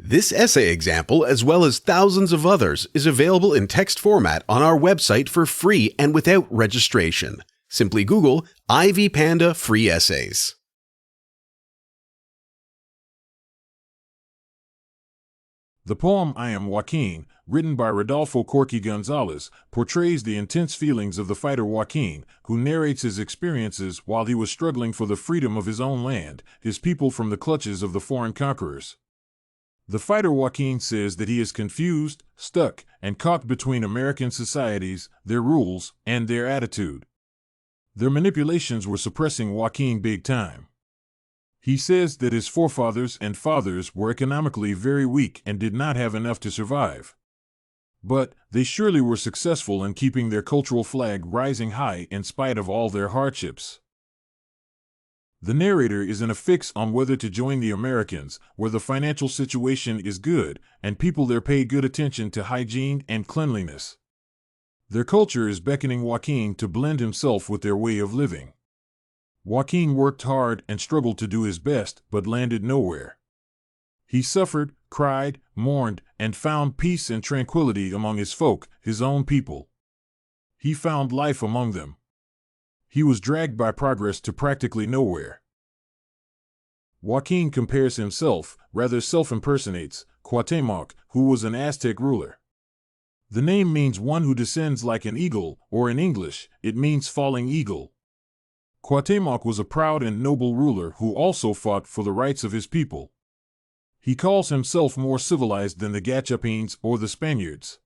This essay example, as well as thousands of others, is available in text format on our website for free and without registration. Simply Google Ivy Panda Free Essays. The poem I Am Joaquin, written by Rodolfo Corky Gonzales, portrays the intense feelings of the fighter Joaquin, who narrates his experiences while he was struggling for the freedom of his own land, his people from the clutches of the foreign conquerors. The fighter Joaquin says that he is confused, stuck, and caught between American societies, their rules, and their attitude. Their manipulations were suppressing Joaquin big time. He says that his forefathers and fathers were economically very weak and did not have enough to survive. But they surely were successful in keeping their cultural flag rising high in spite of all their hardships. The narrator is in a fix on whether to join the Americans, where the financial situation is good, and people there pay good attention to hygiene and cleanliness. Their culture is beckoning Joaquin to blend himself with their way of living. Joaquin worked hard and struggled to do his best, but landed nowhere. He suffered, cried, mourned, and found peace and tranquility among his folk, his own people. He found life among them. He was dragged by progress to practically nowhere. Joaquin compares himself, rather self-impersonates, Cuauhtémoc, who was an Aztec ruler. The name means one who descends like an eagle, or in English, it means falling eagle. Cuauhtémoc was a proud and noble ruler who also fought for the rights of his people. He calls himself more civilized than the Gachapines or the Spaniards.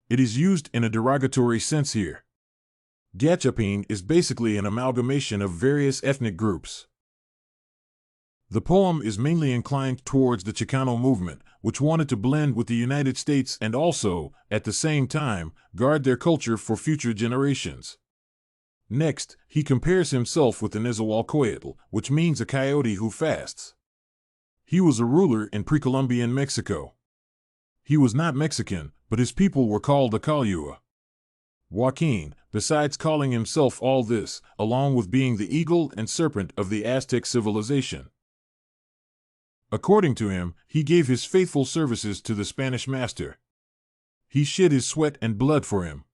It is used in a derogatory sense here. Gachapin is basically an amalgamation of various ethnic groups. The poem is mainly inclined towards the Chicano movement, which wanted to blend with the United States and also, at the same time, guard their culture for future generations. Next, he compares himself with the Nezahualcóyotl, which means a coyote who fasts. He was a ruler in pre-Columbian Mexico. He was not Mexican, but his people were called the Calua. Joaquin, besides calling himself all this, along with being the eagle and serpent of the Aztec civilization. According to him, he gave his faithful services to the Spanish master. He shed his sweat and blood for him.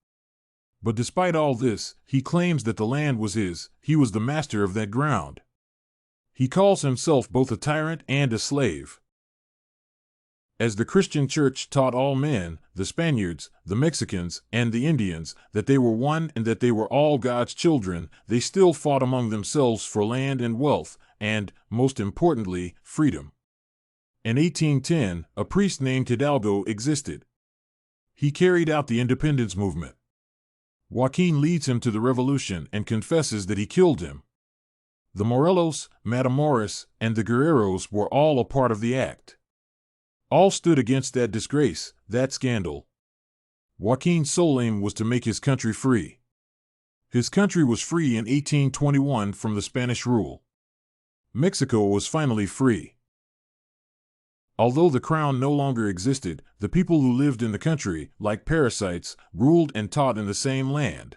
But despite all this, he claims that the land was his, he was the master of that ground. He calls himself both a tyrant and a slave. As the Christian Church taught all men, the Spaniards, the Mexicans, and the Indians, that they were one and that they were all God's children, they still fought among themselves for land and wealth, and, most importantly, freedom. In 1810, a priest named Hidalgo existed. He carried out the independence movement. Joaquin leads him to the revolution and confesses that he killed him. The Morelos, Matamoros, and the Guerreros were all a part of the act. All stood against that disgrace, that scandal. Joaquin's sole aim was to make his country free. His country was free in 1821 from the Spanish rule. Mexico was finally free. Although the crown no longer existed, the people who lived in the country, like parasites, ruled and taught in the same land.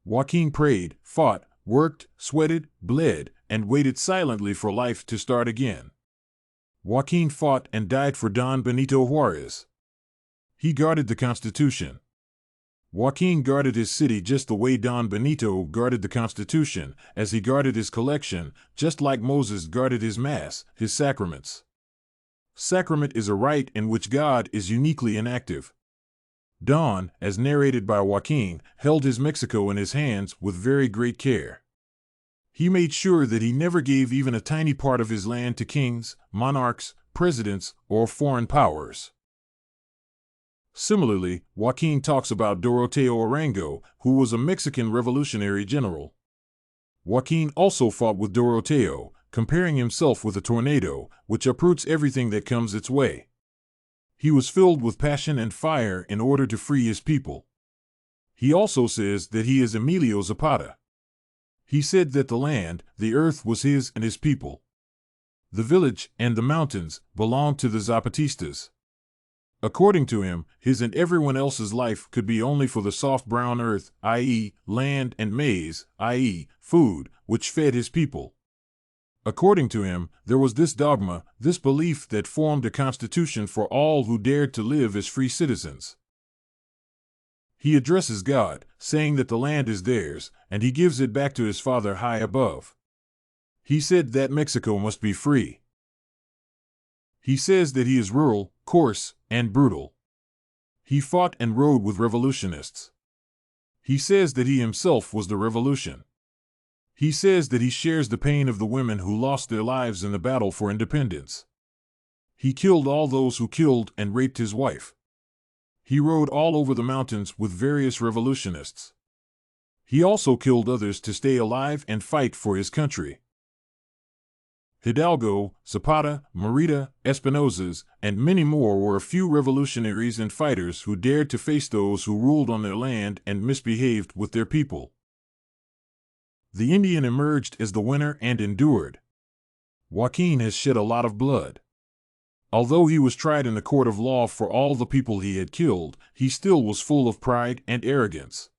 Joaquin prayed, fought, worked, sweated, bled, and waited silently for life to start again. Joaquin fought and died for Don Benito Juarez. He guarded the Constitution. Joaquin guarded his city just the way Don Benito guarded the Constitution, as he guarded his collection, just like Moses guarded his Mass, his sacraments. Sacrament is a rite in which God is uniquely inactive. Don, as narrated by Joaquin, held his Mexico in his hands with very great care. He made sure that he never gave even a tiny part of his land to kings, monarchs, presidents, or foreign powers. Similarly, Joaquin talks about Doroteo Arango, who was a Mexican revolutionary general. Joaquin also fought with Doroteo, comparing himself with a tornado, which uproots everything that comes its way. He was filled with passion and fire in order to free his people. He also says that he is Emilio Zapata. He said that the land, the earth, was his and his people. The village and the mountains belonged to the Zapatistas. According to him, his and everyone else's life could be only for the soft brown earth, i.e., land, and maize, i.e., food, which fed his people. According to him, there was this dogma, this belief that formed a constitution for all who dared to live as free citizens. He addresses God, saying that the land is theirs, and he gives it back to his Father high above. He said that Mexico must be free. He says that he is rural, coarse, and brutal. He fought and rode with revolutionists. He says that he himself was the revolution. He says that he shares the pain of the women who lost their lives in the battle for independence. He killed all those who killed and raped his wife. He rode all over the mountains with various revolutionists. He also killed others to stay alive and fight for his country. Hidalgo, Zapata, Merida, Espinozas, and many more were a few revolutionaries and fighters who dared to face those who ruled on their land and misbehaved with their people. The Indian emerged as the winner and endured. Joaquin has shed a lot of blood. Although he was tried in the court of law for all the people he had killed, he still was full of pride and arrogance.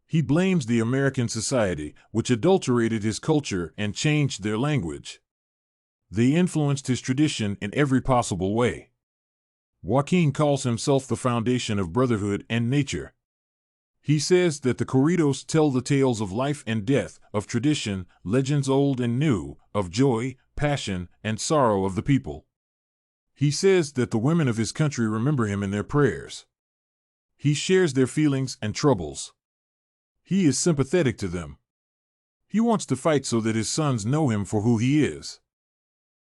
He blames the American society, which adulterated his culture and changed their language. They influenced his tradition in every possible way. Joaquin calls himself the foundation of brotherhood and nature. He says that the corridos tell the tales of life and death, of tradition, legends old and new, of joy, passion, and sorrow of the people. He says that the women of his country remember him in their prayers. He shares their feelings and troubles. He is sympathetic to them. He wants to fight so that his sons know him for who he is.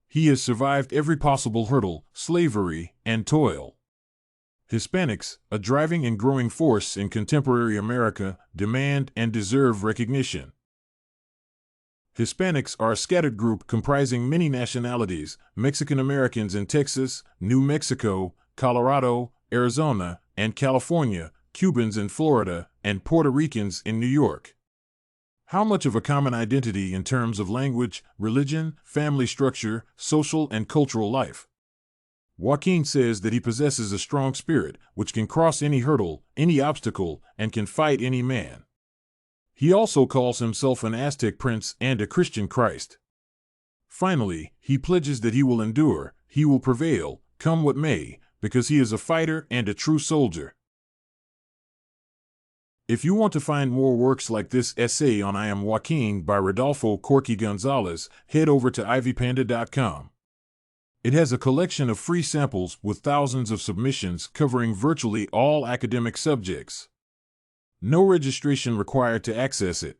He has survived every possible hurdle, slavery, and toil. Hispanics, a driving and growing force in contemporary America, demand and deserve recognition. Hispanics are a scattered group comprising many nationalities: Mexican Americans in Texas, New Mexico, Colorado, Arizona, and California, Cubans in Florida, and Puerto Ricans in New York. How much of a common identity in terms of language, religion, family structure, social and cultural life? Joaquin says that he possesses a strong spirit, which can cross any hurdle, any obstacle, and can fight any man. He also calls himself an Aztec prince and a Christian Christ. Finally, he pledges that he will endure, he will prevail, come what may, because he is a fighter and a true soldier. If you want to find more works like this essay on I Am Joaquin by Rodolfo Corky Gonzales, head over to ivypanda.com. It has a collection of free samples with thousands of submissions covering virtually all academic subjects. No registration required to access it.